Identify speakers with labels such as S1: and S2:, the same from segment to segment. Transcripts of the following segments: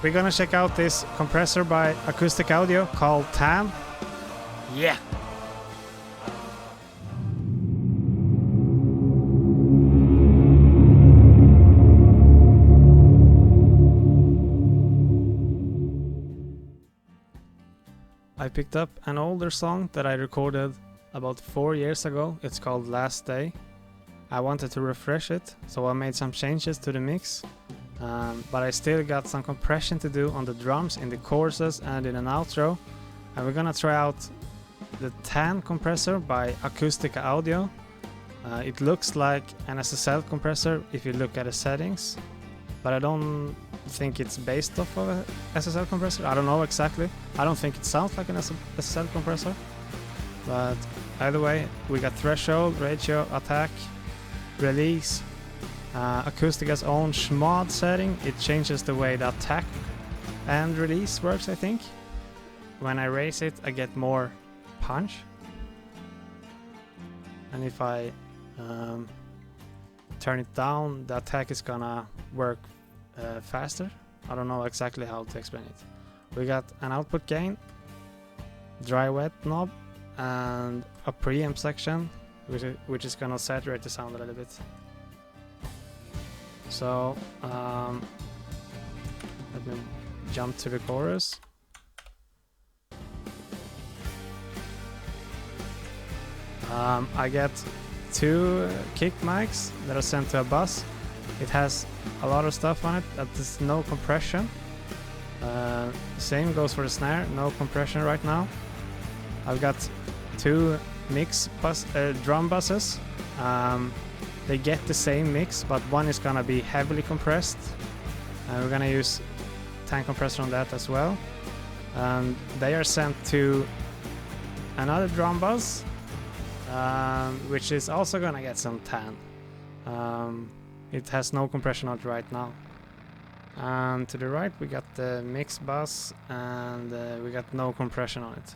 S1: we're gonna check out this compressor by Acoustic Audio called TAM. Yeah. I picked up an older song that I recorded about 4 years ago. It's called Last Day. I wanted to refresh it, so I made some changes to the mix, but I still got some compression to do on the drums in the choruses and in an outro, and we're gonna try out the TAN compressor by Acustica Audio. It looks like an SSL compressor if you look at the settings, but I don't think it's based off of a SSL compressor. I don't know exactly. I don't think it sounds like an SSL compressor, but either way, we got threshold, ratio, attack, release, Acoustica's own schmod setting. It changes the way the attack and release works, I think. When I raise it, I get more punch, and if I turn it down, the attack is gonna work faster. I don't know exactly how to explain it. We got an output gain, dry wet knob, and a preamp section which is gonna saturate the sound a little bit. So let me jump to the chorus. I get 2 kick mics that are sent to a bus. It has a lot of stuff on it, but there's no compression. Same goes for the snare, no compression right now. I've got 2 drum buses. They get the same mix, but one is gonna be heavily compressed, and we're gonna use tank compressor on that as well. And they are sent to another drum bus, which is also gonna get some tan. It has no compression on it right now. And to the right we got the mix bus, and we got no compression on it.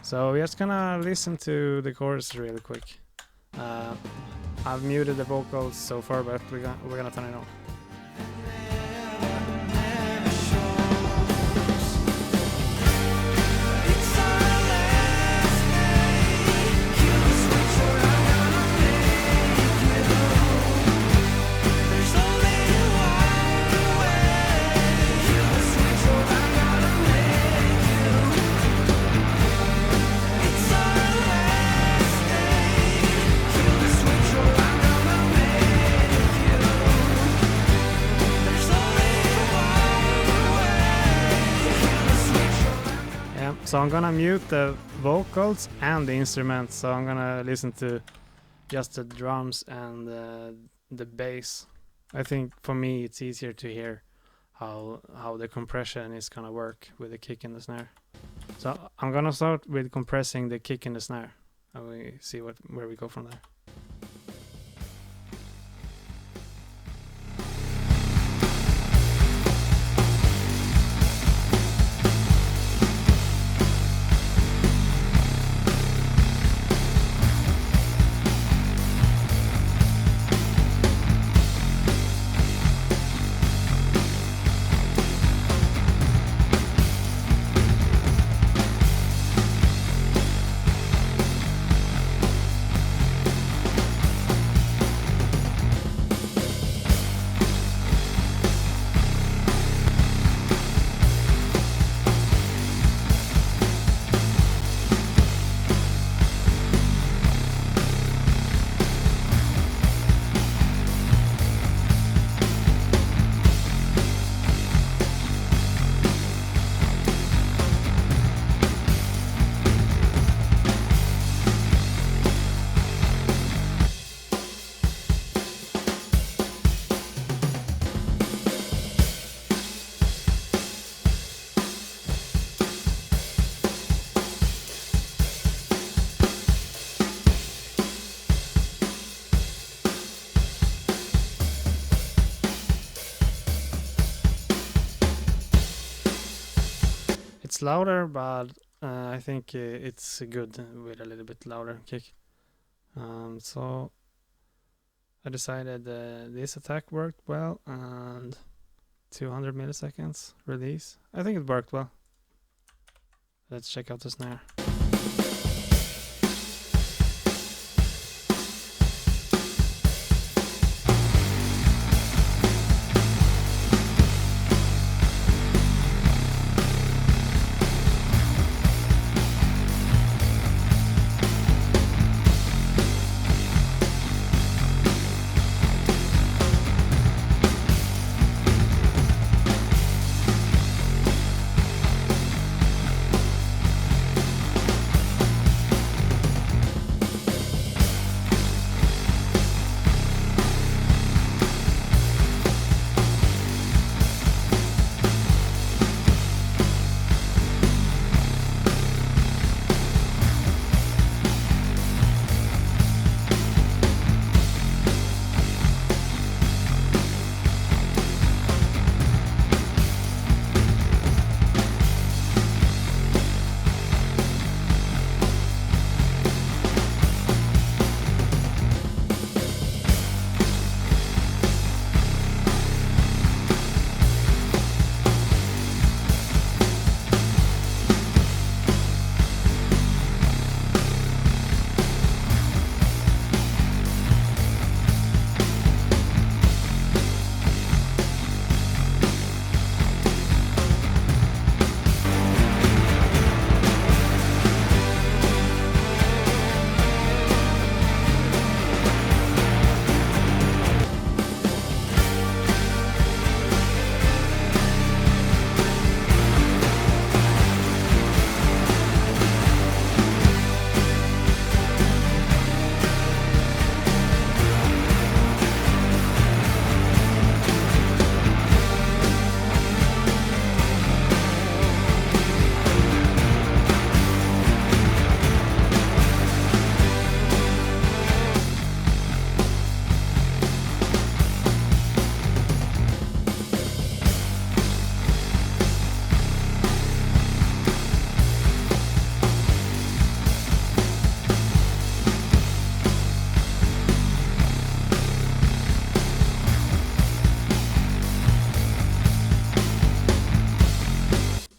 S1: So we're just gonna listen to the chorus really quick. I've muted the vocals so far, but we're gonna turn it on. So I'm gonna mute the vocals and the instruments, so I'm gonna listen to just the drums and the bass. I think for me it's easier to hear how the compression is gonna work with the kick and the snare. So I'm gonna start with compressing the kick and the snare, and we see where we go from there. It's louder, but I think it's good with a little bit louder kick. So I decided this attack worked well, and 200 milliseconds release. I think it worked well. Let's check out the snare.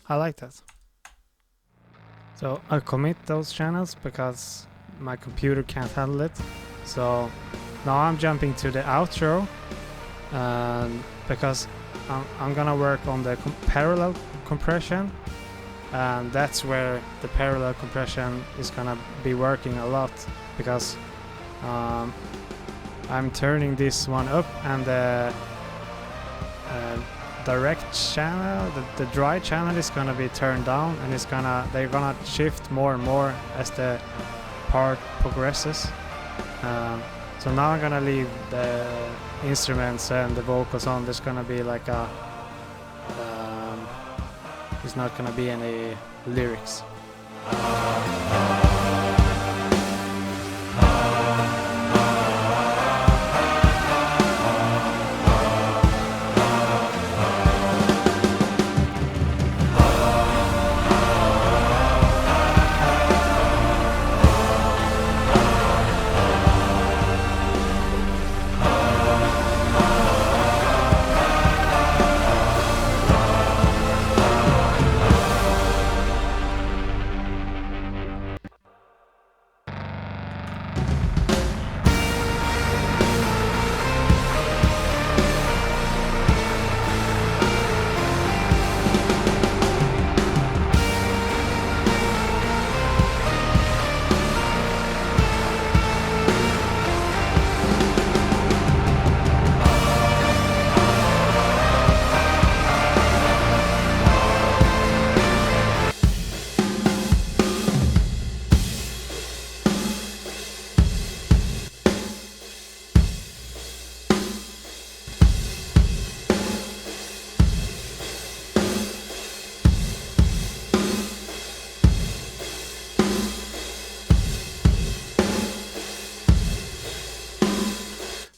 S1: I like that. So I commit those channels because my computer can't handle it. So now I'm jumping to the outro, because I'm gonna work on the parallel compression, and that's where the parallel compression is gonna be working a lot, because I'm turning this one up, and the direct channel, the dry channel is gonna be turned down, and they're gonna shift more and more as the part progresses. So now I'm gonna leave the instruments and the vocals on. There's gonna be like there's not gonna be any lyrics.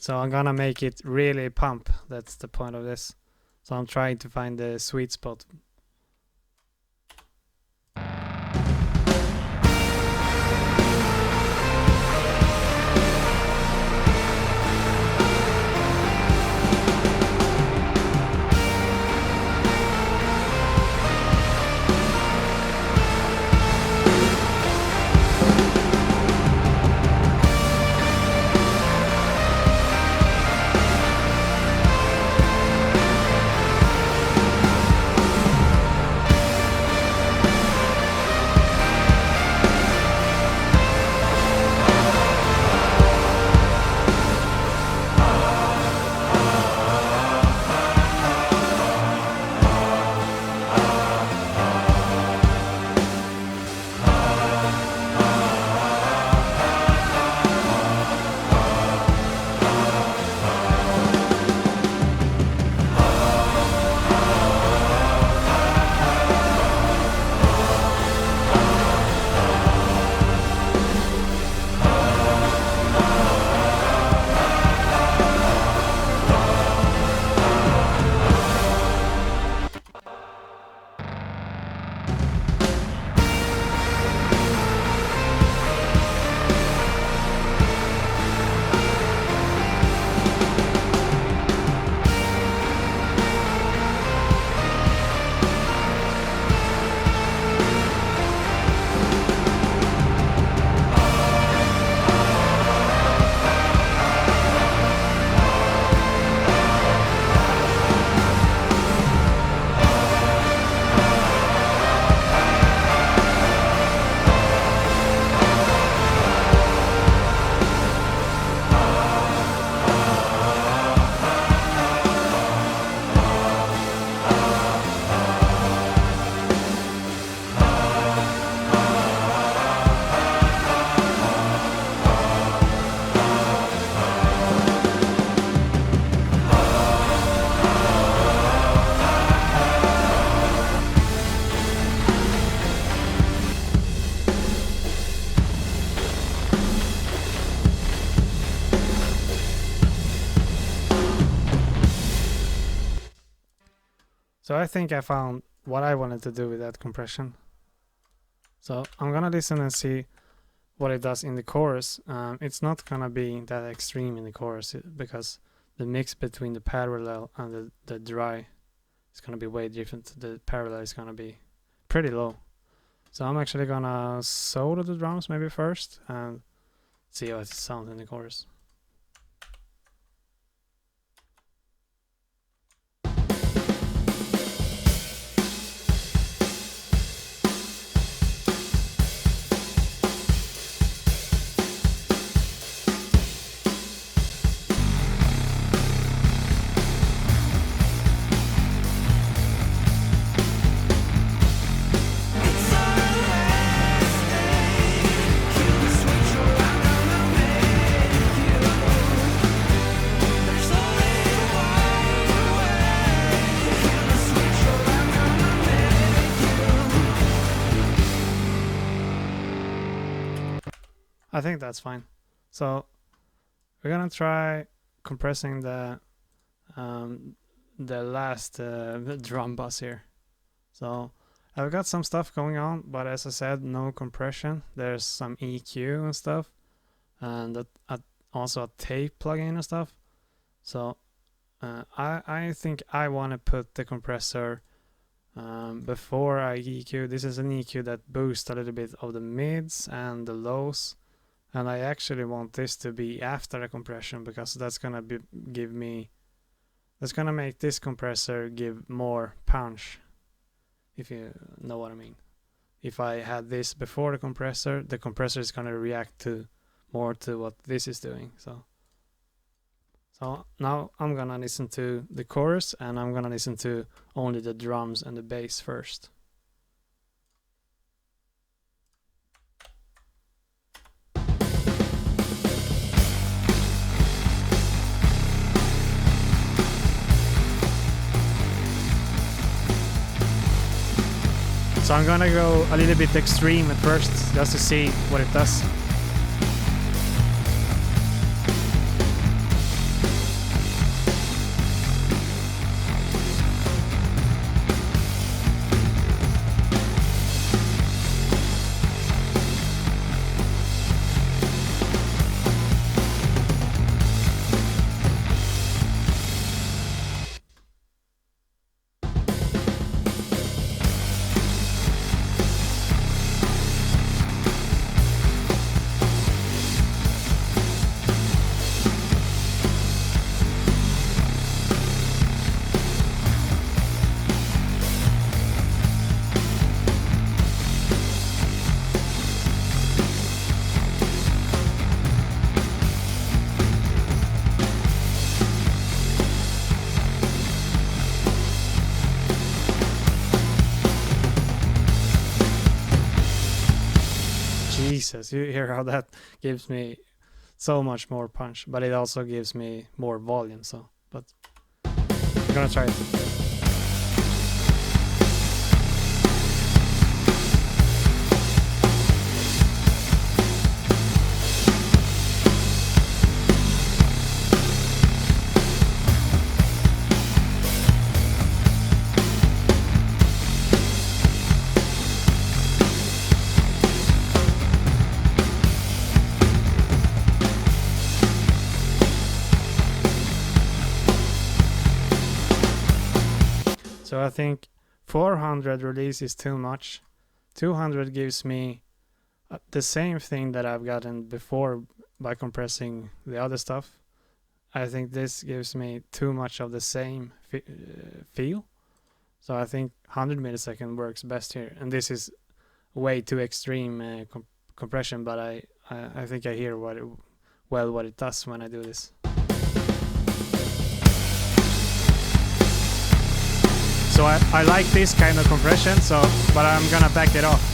S1: So I'm gonna make it really pump. That's the point of this. So I'm trying to find the sweet spot. So I think I found what I wanted to do with that compression. So I'm gonna listen and see what it does in the chorus. It's not gonna be that extreme in the chorus because the mix between the parallel and the dry is gonna be way different. The parallel is gonna be pretty low. So I'm actually gonna solo the drums maybe first and see how it sounds in the chorus. I think that's fine. So we're gonna try compressing the last drum bus here. So I've got some stuff going on, but as I said, no compression. There's some EQ and stuff, and also a tape plugin and stuff. So I think I want to put the compressor before I EQ. This is an EQ that boosts a little bit of the mids and the lows. And I actually want this to be after the compression because that's gonna make this compressor give more punch, if you know what I mean. If I had this before the compressor is gonna react more to what this is doing. So now I'm gonna listen to the chorus and I'm gonna listen to only the drums and the bass first. So I'm gonna go a little bit extreme at first, just to see what it does. Jesus, you hear how that gives me so much more punch, but it also gives me more volume. So, but I'm gonna try it. So I think 400 release is too much. 200 gives me the same thing that I've gotten before by compressing the other stuff. I think this gives me too much of the same feel. So I think 100 millisecond works best here. And this is way too extreme compression, but I think I hear what it does when I do this. So I like this kind of compression, but I'm gonna back it off.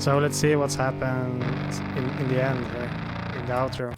S1: So let's see what's happened in the end here, in the outro.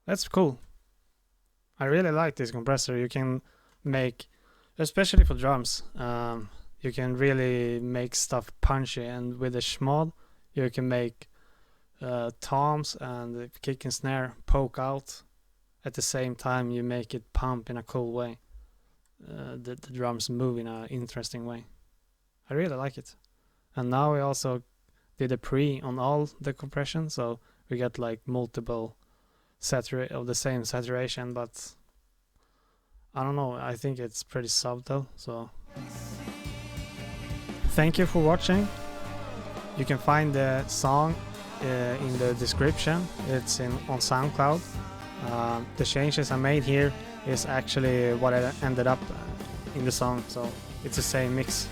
S1: That's cool. I really like this compressor. You can make, especially for drums, you can really make stuff punchy, and with the Schmod you can make toms and kick and snare poke out at the same time. You make it pump in a cool way. The drums move in an interesting way. I really like it. And now we also did a pre on all the compression, so we got like multiple of the same saturation, but I don't know, I think it's pretty subtle. So thank you for watching. You can find the song in the description. It's on SoundCloud. The changes I made here is actually what I ended up in the song, so it's the same mix.